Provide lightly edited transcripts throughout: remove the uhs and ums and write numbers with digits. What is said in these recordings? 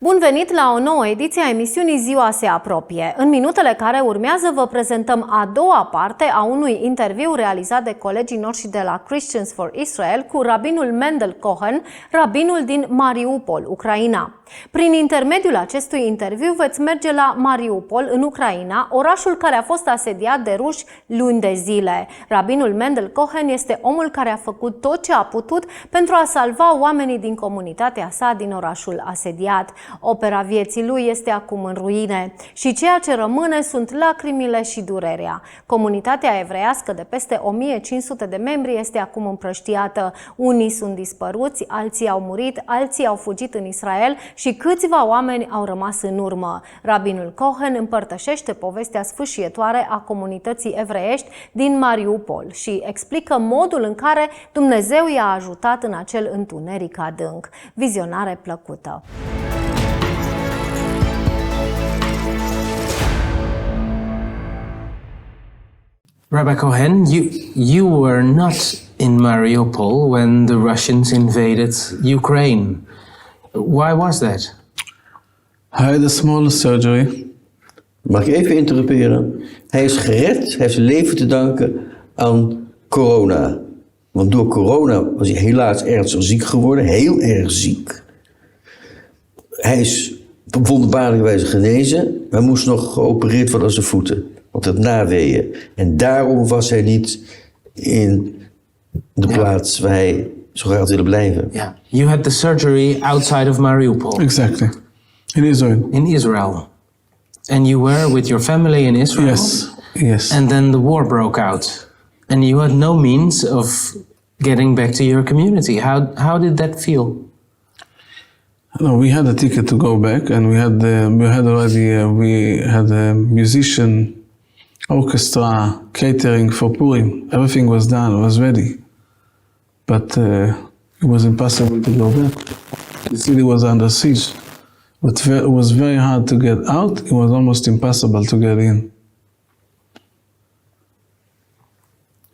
Bun venit la o nouă ediție a emisiunii Ziua se apropie. În minutele care urmează vă prezentăm a doua parte a unui interviu realizat de colegii noștri de la Christians for Israel cu rabinul Mendel Cohen, rabinul din Mariupol, Ucraina. Prin intermediul acestui interviu veți merge la Mariupol, în Ucraina, orașul care a fost asediat de ruși luni de zile. Rabinul Mendel Cohen este omul care a făcut tot ce a putut pentru a salva oamenii din comunitatea sa din orașul asediat. Opera vieții lui este acum în ruine și ceea ce rămâne sunt lacrimile și durerea. Comunitatea evreiască de peste 1500 de membri este acum împrăștiată. Unii sunt dispăruți, alții au murit, alții au fugit în Israel și câțiva oameni au rămas în urmă. Rabinul Cohen împărtășește povestea sfâșietoare a comunității evreiești din Mariupol și explică modul în care Dumnezeu i-a ajutat în acel întuneric adânc. Vizionare plăcută! Rabbi Cohen, you were not in Mariupol when the Russians invaded Ukraine. Why was that? I had a small surgery. Mag ik even interrumperen? Hij is gered, hij heeft zijn leven te danken aan corona. Want door corona was hij helaas ernstig ziek geworden, heel erg ziek. Hij is op wonderbaarlijke wijze genezen, maar moest nog geopereerd worden aan zijn voeten. Want het naweeën. En daarom was hij niet in de plaats waar hij zo graag had willen blijven. Yeah. You had the surgery outside of Mariupol. Exactly. In Israel. In Israel. And you were with your family in Israel? Yes. And then the war broke out. And you had no means of getting back to your community. How did that feel? No, we had a ticket to go back, and we had a musician, orchestra, catering for Purim. Everything was done, was ready. But it was impossible to go back. The city was under siege. It was very hard to get out. It was almost impossible to get in.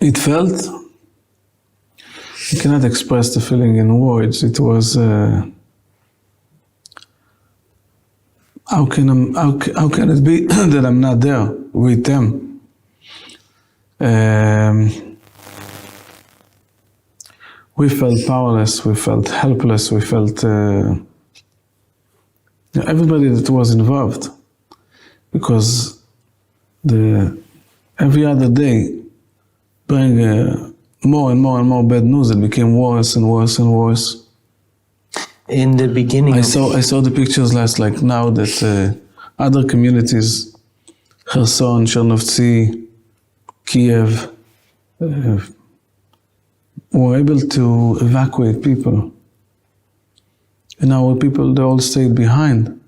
It felt, you cannot express the feeling in words. It was, how can it be that I'm not there with them? We felt powerless, we felt helpless, we felt everybody that was involved, because every other day bring more and more and more bad news. It became worse and worse and worse. In the beginning, I saw the pictures last, like now, that other communities, Kherson, Chernovtsi, Kiev, were able to evacuate people. And our people, they all stayed behind.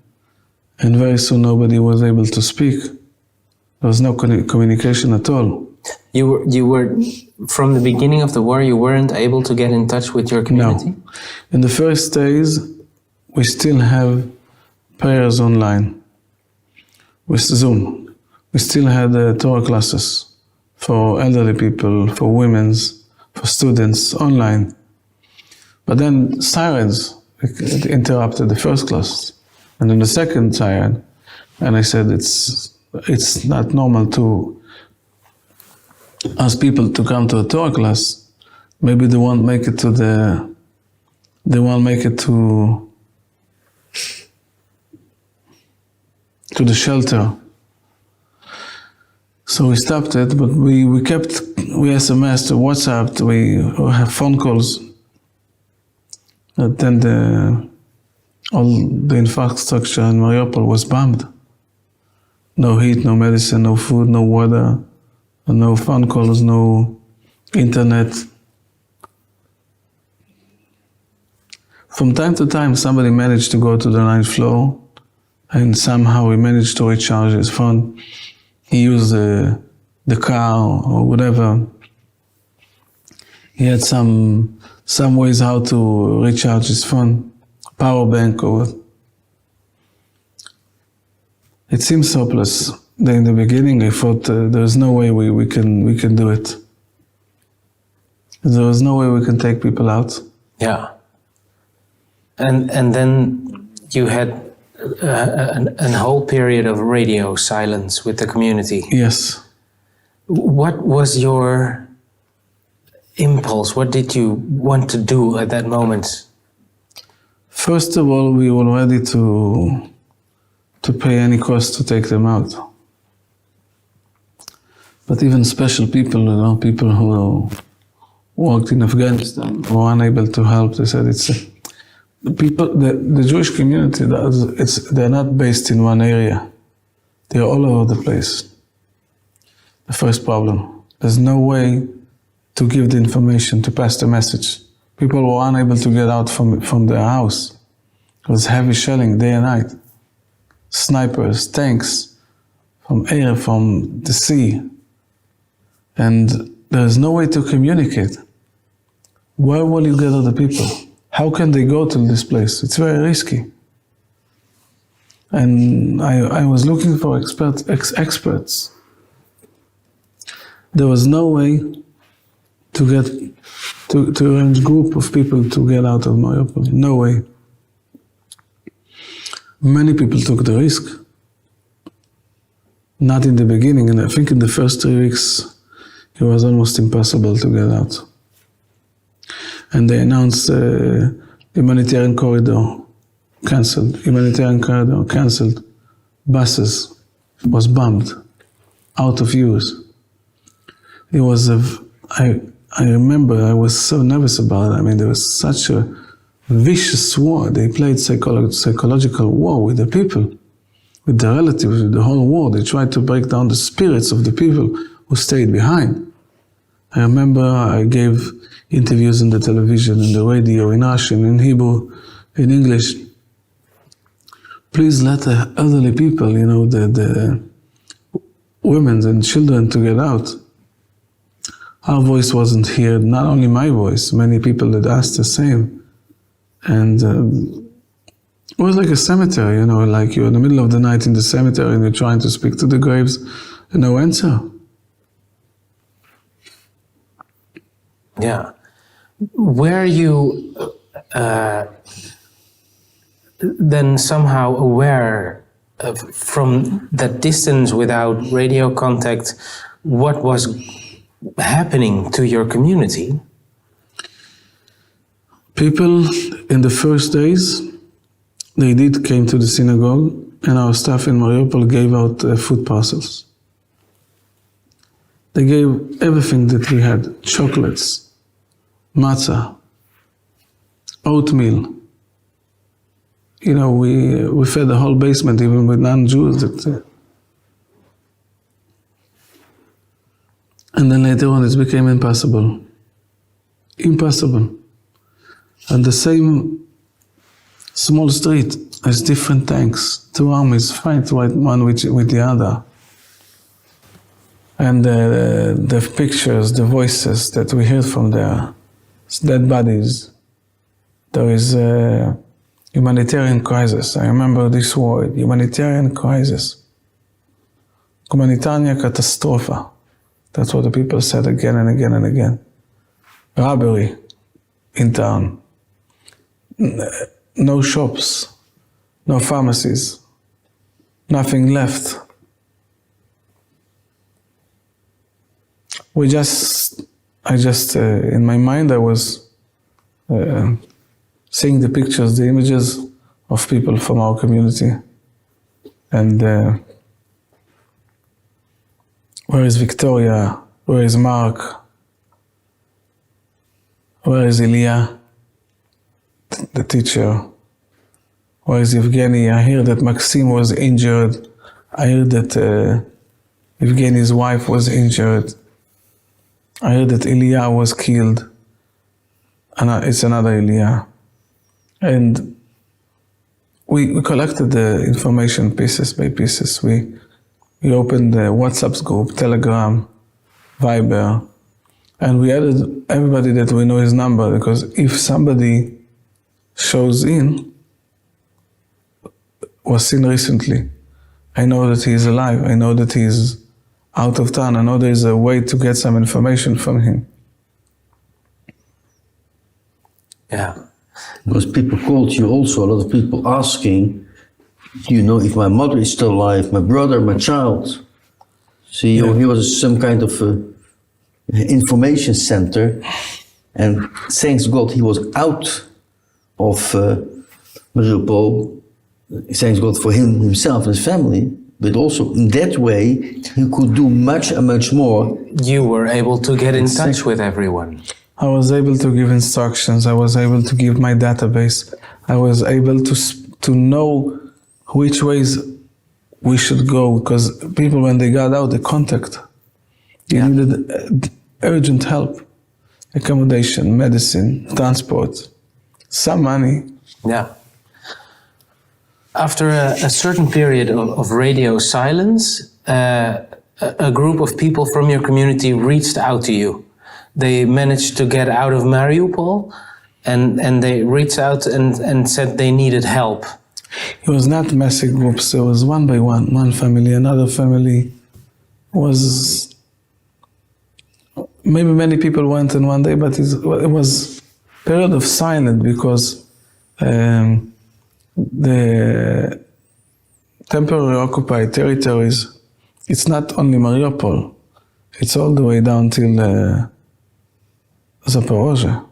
And very soon nobody was able to speak. There was no communication at all. You were from the beginning of the war, you weren't able to get in touch with your community? No. In the first days, we still have prayers online with Zoom. We still had Torah classes for elderly people, for women's, for students online. But then sirens interrupted the first class. And then the second siren, and I said it's not normal to ask people to come to a Torah class. Maybe they won't make it to the shelter. So we stopped it, but we SMS, WhatsApp, we have phone calls. And then all the infrastructure in Mariupol was bombed. No heat, no medicine, no food, no water, no phone calls, no internet. From time to time, somebody managed to go to the 9th floor, and somehow he managed to recharge his phone. He used the car or whatever. He had some ways how to recharge his phone, power bank or what. It seems hopeless. In the beginning, I thought there's no way we can do it. There was no way we can take people out. Yeah. And then you had a whole period of radio silence with the community. Yes. What was your impulse? What did you want to do at that moment? First of all, we were ready to pay any cost to take them out. But even special people, you know, people who worked in Afghanistan were unable to help. They said the Jewish community, they're not based in one area. They're all over the place. The first problem, there's no way to give the information, to pass the message. People were unable to get out from their house. It was heavy shelling day and night. Snipers, tanks, from air, from the sea. And there's no way to communicate. Where will you gather the people? How can they go to this place? It's very risky. And I was looking for experts. There was no way to arrange a group of people to get out of Mariupol. No way. Many people took the risk. Not in the beginning, and I think in the first 3 weeks, it was almost impossible to get out. And they announced humanitarian corridor cancelled. Humanitarian corridor cancelled. Buses was bombed, out of use. It was I remember I was so nervous about it. I mean, there was such a vicious war. They played psychological war with the people, with the relatives, with the whole war. They tried to break down the spirits of the people who stayed behind. I remember I gave interviews on the television, in the radio, in Russian, in Hebrew, in English. Please let the elderly people, you know, the women and children to get out. Our voice wasn't heard, not only my voice, many people had asked the same. And it was like a cemetery, you know, like you're in the middle of the night in the cemetery and you're trying to speak to the graves and no answer. Yeah. Were you then somehow aware of, from that distance without radio contact, what was happening to your community? People in the first days, they came to the synagogue, and our staff in Mariupol gave out food parcels. They gave everything that we had: chocolates, matzah, oatmeal. You know, we fed the whole basement, even with non-Jews. And then later on, it became impossible. Impossible. And the same small street has different tanks. Two armies fight one with the other. And the pictures, the voices that we heard from there, it's dead bodies. There is a humanitarian crisis. I remember this word, humanitarian crisis. Humanitarna katastrofa. That's what the people said again and again and again. Robbery in town. No shops, no pharmacies, nothing left. In my mind, I was seeing the pictures, the images of people from our community. And where is Victoria? Where is Mark? Where is Ilya, the teacher? Where is Evgeny? I hear that Maxim was injured. I heard that Evgeny's wife was injured. I heard that Ilya was killed. And it's another Ilya. And we collected the information pieces by pieces. We opened the WhatsApp group, Telegram, Viber, and we added everybody that we know his number, because if somebody shows in, was seen recently, I know that he is alive, I know that he is out of town, I know there is a way to get some information from him. Yeah. Because people called you also, a lot of people asking, do you know if my mother is still alive, my brother, my child? See, he was some kind of information center, and thanks God he was out of Mariupol. Thanks God for himself and his family, but also in that way he could do much and much more. You were able to get in touch with everyone. I was able to give instructions. I was able to give my database. I was able to know which ways we should go, because people, when they got out, they contact. They needed urgent help, accommodation, medicine, transport, some money. Yeah. After a certain period of radio silence, a group of people from your community reached out to you. They managed to get out of Mariupol, and they reached out and said they needed help. It was not massive groups. It was one by one family, another family. Was maybe many people went in one day, but it was a period of silence, because the temporary occupied territories, it's not only Mariupol, it's all the way down till Zaporozhye.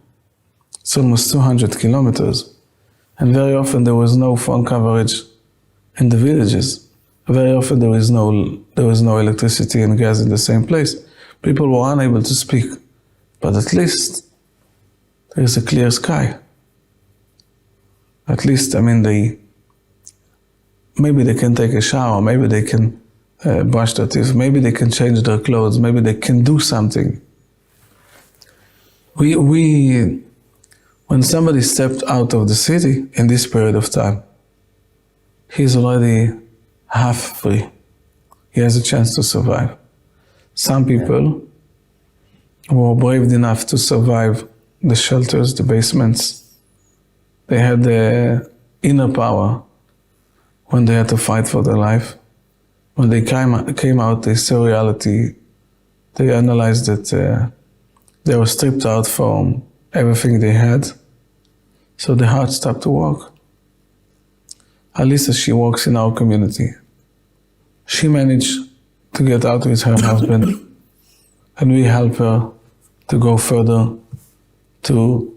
It's almost 200 kilometers. And very often there was no phone coverage in the villages. Very often there was no electricity and gas in the same place. People were unable to speak, but at least there is a clear sky. At least, I mean, maybe they can take a shower, maybe they can brush their teeth, maybe they can change their clothes, maybe they can do something. When somebody stepped out of the city in this period of time, he's already half free. He has a chance to survive. Some people were brave enough to survive the shelters, the basements. They had the inner power when they had to fight for their life. When they came out, they saw reality. They analyzed that they were stripped out from everything they had. So the heart stopped to work. Alisa, she works in our community. She managed to get out with her husband, and we help her to go further to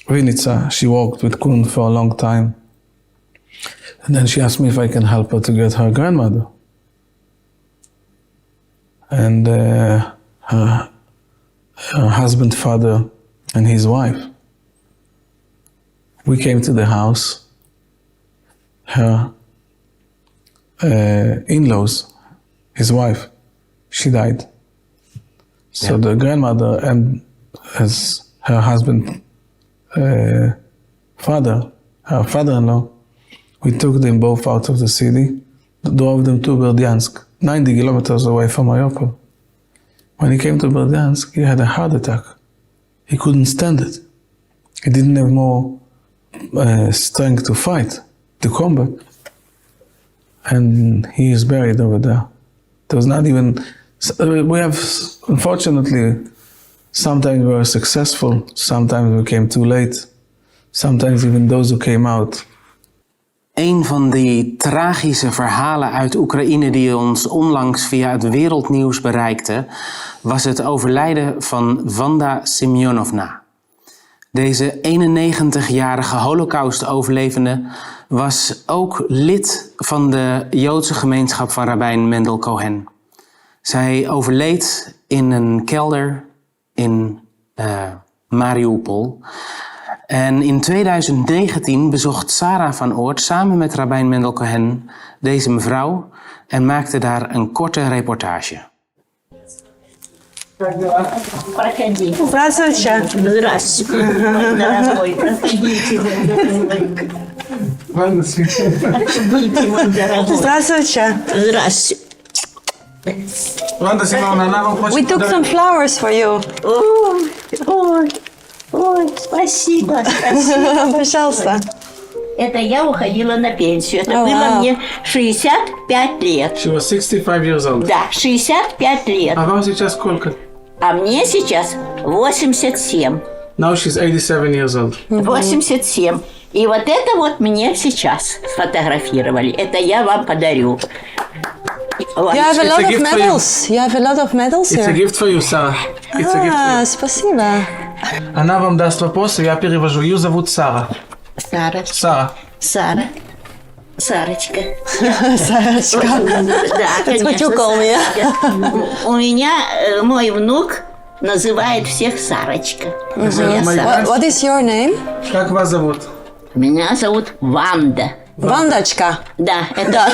Vinica. She worked with Kun for a long time. And then she asked me if I can help her to get her grandmother. And her husband, father, and his wife. We came to the house. Her in-laws, his wife, she died. So the grandmother and her husband, her father-in-law, we took them both out of the city, drove them to Berdyansk, 90 kilometers away from Mariupol. When he came to Berdyansk, he had a heart attack. He couldn't stand it. He didn't have more strength to fight, to combat. And he is buried over there. There was not even, we have, unfortunately, sometimes we were successful, sometimes we came too late, sometimes even those who came out. Een van die tragische verhalen uit Oekraïne die ons onlangs via het wereldnieuws bereikte, was het overlijden van Wanda Semyonovna. Deze 91-jarige Holocaust-overlevende was ook lid van de Joodse gemeenschap van rabbijn Mendel Cohen. Zij overleed in een kelder in Mariupol. En in 2019 bezocht Sarah van Oort samen met rabbijn Mendel Cohen deze mevrouw en maakte daar een korte reportage. Здравствуйте. Здравствуйте. Здравствуйте. We took some flowers for you. Ой, спасибо, спасибо. Пожалуйста. Это я уходила на пенсию. Это было мне 65 лет. She was 65 years old. Да, 65 лет. А вам сейчас сколько? А мне сейчас 87. Now she's 87 years old. 87. И вот это вот мне сейчас сфотографировали. Это я вам подарю. Вот. You have a It's a lot of gift for you. medals. You have a lot of medals It's a here. gift for you, Сара. It's a gift for you. Спасибо. Она вам даст вопросы, я перевожу. Ее зовут Сара. Сара. Сара. Сара. Сарочка. Сарочка. Да, That's what you конечно, call me. Сарочка. У меня мой внук называет всех Сарочка. Я Сара. What is your name? Как вас зовут? Меня зовут Ванда. Вандочка. Да, это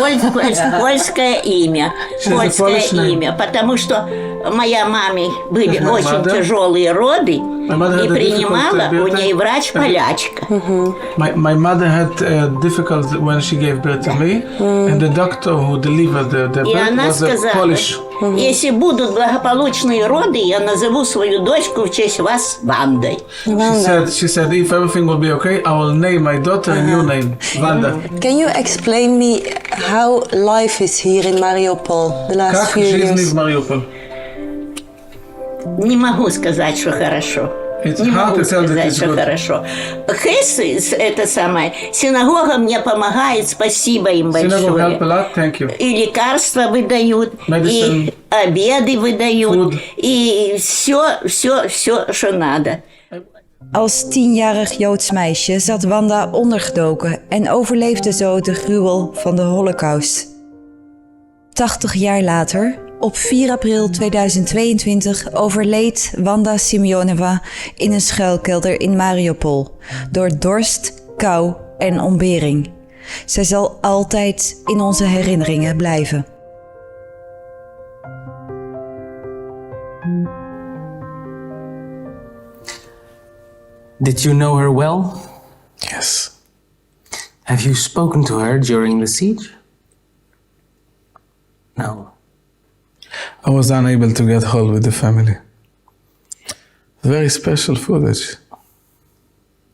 польское имя. Польское Polish name. имя. Потому что моя маме были my очень mother. тяжелые роды. mother И had a принимала difficult у birth. ней врач-полячка. My mother had difficulty when she gave birth to me, and the doctor who delivered the И birth она was a сказала, Polish. если будут благополучные роды, я назову свою дочку в честь вас Вандой. She said, if everything will be okay, I will name my daughter in your name, Vanda. Can you explain me how life is here in Mariupol the last Как few жизнь years? в Мариуполе? Не могу сказать, что хорошо. It's Не hard могу to tell that сказать, it's что good. хорошо. Хес, это самое, синагога мне помогает, спасибо им Synagogue help a большое. lot, thank you. И лекарства выдают, Medicine, и обеды выдают, food. и все, что nadо. Als 10-jarig Joods meisje zat Wanda ondergedoken en overleefde zo de gruwel van de Holocaust. 80 jaar later, op 4 april 2022, overleed Wanda Simeonova in een schuilkelder in Mariupol door dorst, kou en ontbering. Zij zal altijd in onze herinneringen blijven. Did you know her well? Yes. Have you spoken to her during the siege? No. I was unable to get hold with the family. Very special footage.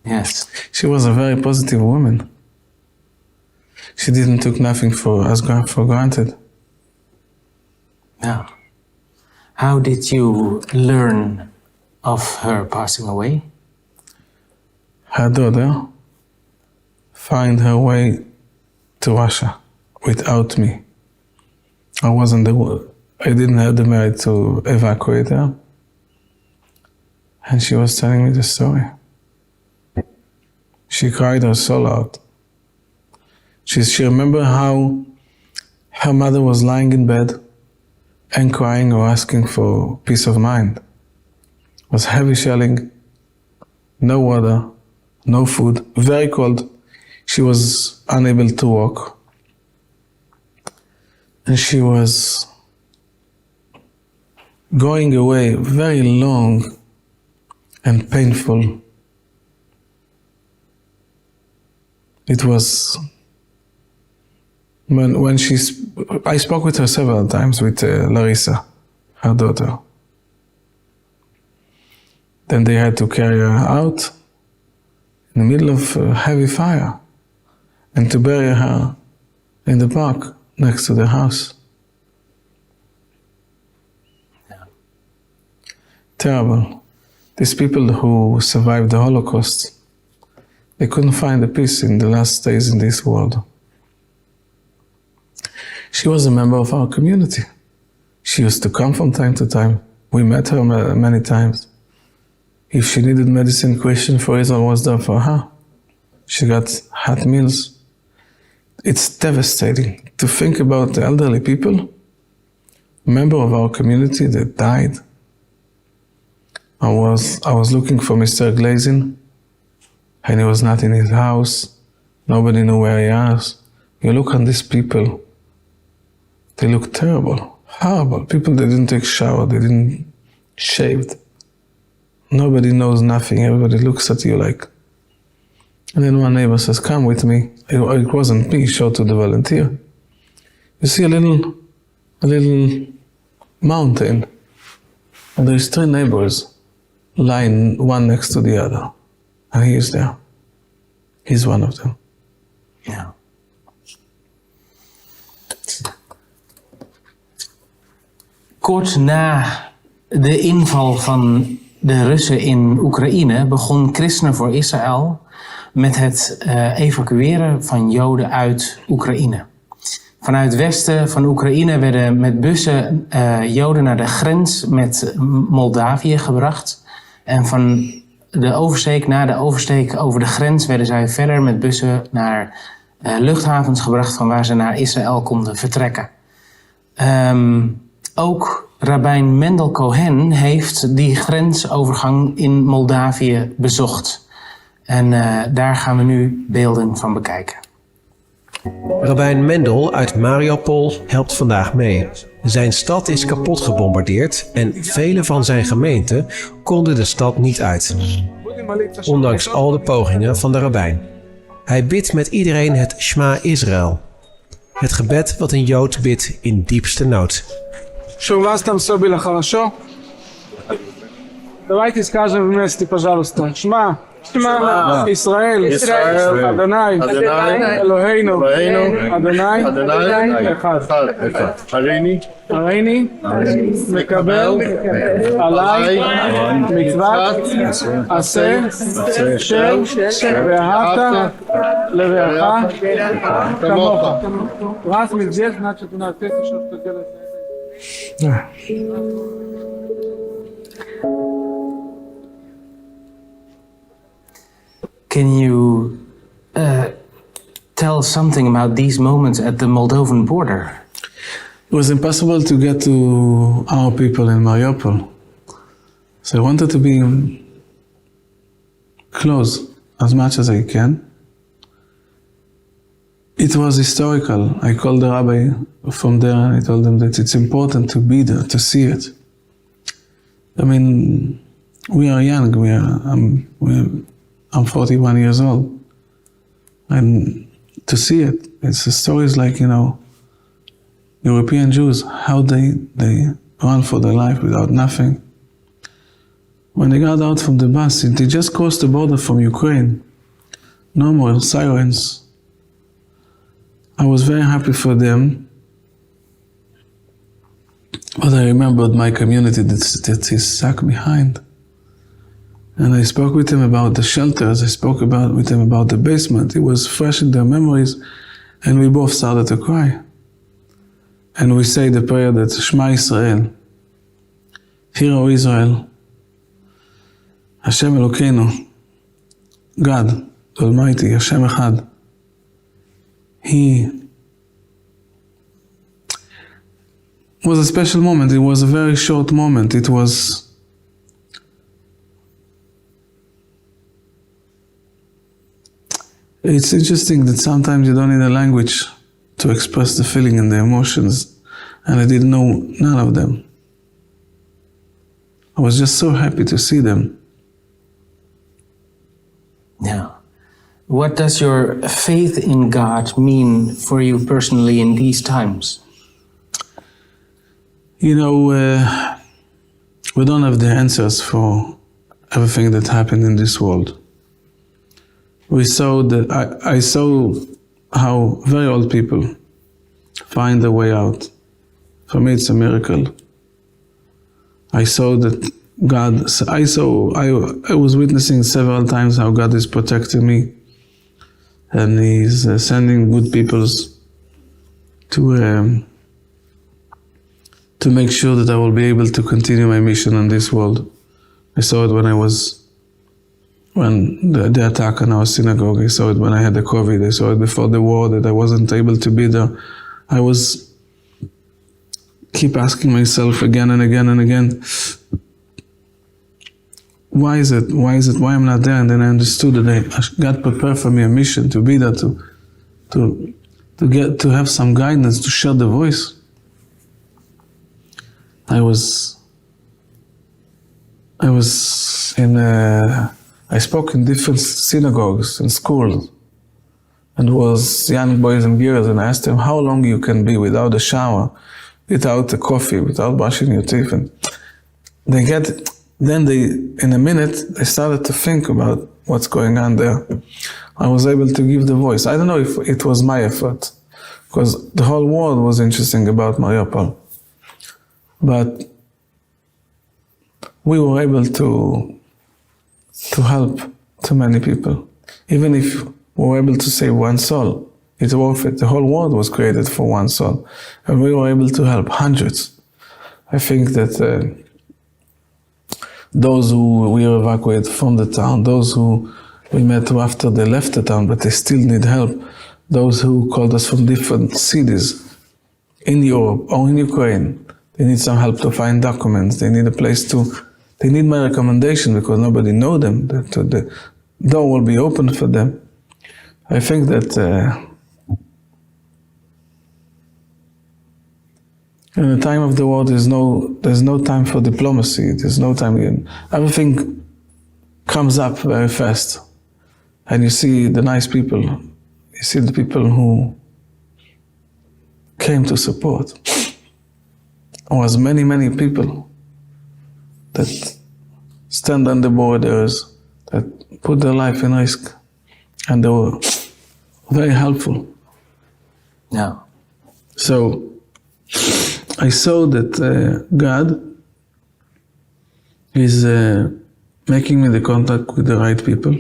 Yes. She was a very positive woman. She didn't take nothing for granted. No. How did you learn of her passing away? Her daughter find her way to Russia without me. I didn't have the merit to evacuate her. And she was telling me the story. She cried her soul out. She remembered how her mother was lying in bed and crying or asking for peace of mind. It was heavy shelling, no water, no food, very cold. She was unable to walk. And she was going away very long and painful. It was when I spoke with her several times, with Larissa, her daughter. Then they had to carry her out in the middle of a heavy fire and to bury her in the park next to the house. Terrible. These people who survived the Holocaust, they couldn't find a peace in the last days in this world. She was a member of our community. She used to come from time to time. We met her many times. If she needed medicine, Christian for Israel was there for her. She got hot meals. It's devastating to think about the elderly people, member of our community that died. I was looking for Mr. Glazin, and he was not in his house. Nobody knew where he was. You look on these people, they look terrible, horrible. People that didn't take a shower, they didn't shave. Nobody knows nothing. Everybody looks at you like. And then one neighbor says, "Come with me." It wasn't me. He showed to the volunteer. You see a little mountain, and there's 3 neighbors lying one next to the other, and he is there. He's one of them. Ja. Kort na de inval van de Russen in Oekraïne begon Christenen voor Israël met het evacueren van Joden uit Oekraïne. Vanuit het westen van Oekraïne werden met bussen Joden naar de grens met Moldavië gebracht. En van de oversteek, na de oversteek over de grens werden zij verder met bussen naar luchthavens gebracht van waar ze naar Israël konden vertrekken. Ook rabbijn Mendel Cohen heeft die grensovergang in Moldavië bezocht. En daar gaan we nu beelden van bekijken. Rabbijn Mendel uit Mariupol helpt vandaag mee. Zijn stad is kapot gebombardeerd en vele van zijn gemeenten konden de stad niet uit. Ondanks al de pogingen van de rabbijn. Hij bidt met iedereen het Shema Israël. Het gebed wat een Jood bidt in diepste nood. Давайте скажем вместе, пожалуйста. Шма. Шма. Исраэль. Адонай. Элохейну. Адонай. Эхад. הריני מקבל עליי מצוות עשה של ואהבת לרעך כמוך. Раз мы здесь, значит у нас есть еще что делать. Can you tell something about these moments at the Moldovan border? It was impossible to get to our people in Mariupol. So I wanted to be close as much as I can. It was historical. I called the rabbi from there and I told him that it's important to be there, to see it. I mean, we are young. I'm 41 years old. And to see it, it's stories like, European Jews, how they run for their life without nothing. When they got out from the bus, they just crossed the border from Ukraine. No more sirens. I was very happy for them. But I remembered my community that is stuck behind. And I spoke with them about the shelters. I spoke with them about the basement. It was fresh in their memories. And we both started to cry. And we say the prayer that Shema Israel, Hear, O Israel, Hashem Elokeinu, God, the Almighty, Hashem Echad. It was a special moment. It was a very short moment. It's interesting that sometimes you don't need a language to express the feeling and the emotions, and I didn't know none of them. I was just so happy to see them. Yeah. What does your faith in God mean for you personally in these times? We don't have the answers for everything that happened in this world. I saw how very old people find a way out. For me, it's a miracle. I saw that God, I was witnessing several times how God is protecting me. And He's sending good people to make sure that I will be able to continue my mission in this world. I saw it when the attack on our synagogue. I saw it when I had the COVID. I saw it before the war that I wasn't able to be there. I was keep asking myself again and again and again, why is it? Why I'm not there? And then I understood that God prepared for me a mission to be there, to have some guidance, to share the voice. I spoke in different synagogues and schools, and was young boys and girls, and I asked them how long you can be without a shower, without a coffee, without brushing your teeth, and in a minute, they started to think about what's going on there. I was able to give the voice. I don't know if it was my effort, because the whole world was interesting about Mariupol. But we were able to help too many people. Even if we were able to save one soul, it's worth it. The whole world was created for one soul, and we were able to help hundreds. I think that those who we evacuated from the town, those who we met after they left the town, but they still need help, those who called us from different cities in Europe or in Ukraine, they need some help to find documents, they need a place to, they need my recommendation because nobody knows them, that the door will be open for them. I think that in the time of the war, there's no time for diplomacy. There's no time. Everything comes up very fast, and you see the nice people. You see the people who came to support. There was many people that stand on the borders, that put their life in risk, and they were very helpful. Ja. So I saw that God is making me the contact with the right people,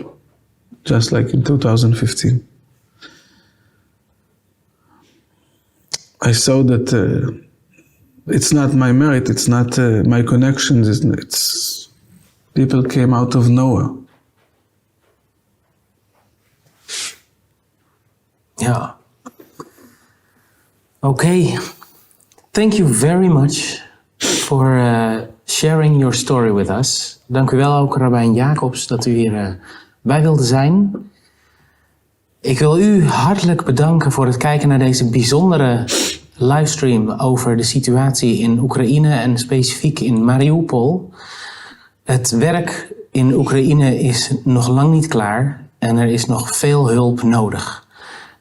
just like in 2015. I saw that it's not my merit, it's not my connections, it's people came out of nowhere. Yeah. Okay. Thank you very much for sharing your story with us. Dank u wel ook, Rabbi Jacobs, dat u hier bij wilde zijn. Ik wil u hartelijk bedanken voor het kijken naar deze bijzondere livestream over de situatie in Oekraïne en specifiek in Mariupol. Het werk in Oekraïne is nog lang niet klaar en er is nog veel hulp nodig.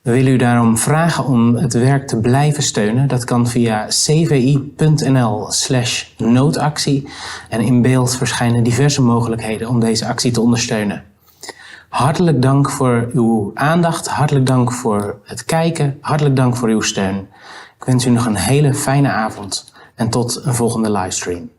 We willen u daarom vragen om het werk te blijven steunen. Dat kan via cvi.nl/noodactie en in beeld verschijnen diverse mogelijkheden om deze actie te ondersteunen. Hartelijk dank voor uw aandacht, hartelijk dank voor het kijken, hartelijk dank voor uw steun. Ik wens u nog een hele fijne avond en tot een volgende livestream.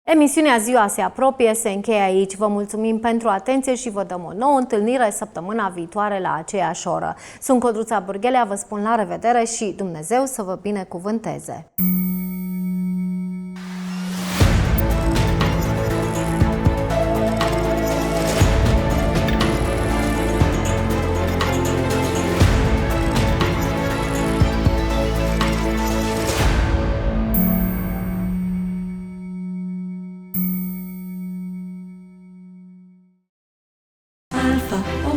Emisiunea Ziua se apropie, se încheie aici. Vă mulțumim pentru atenție și vă dăm o nouă întâlnire săptămâna viitoare la aceeași oră. Sunt Codruța Burghelea, vă spun la revedere și Dumnezeu să vă binecuvânteze! Alpha.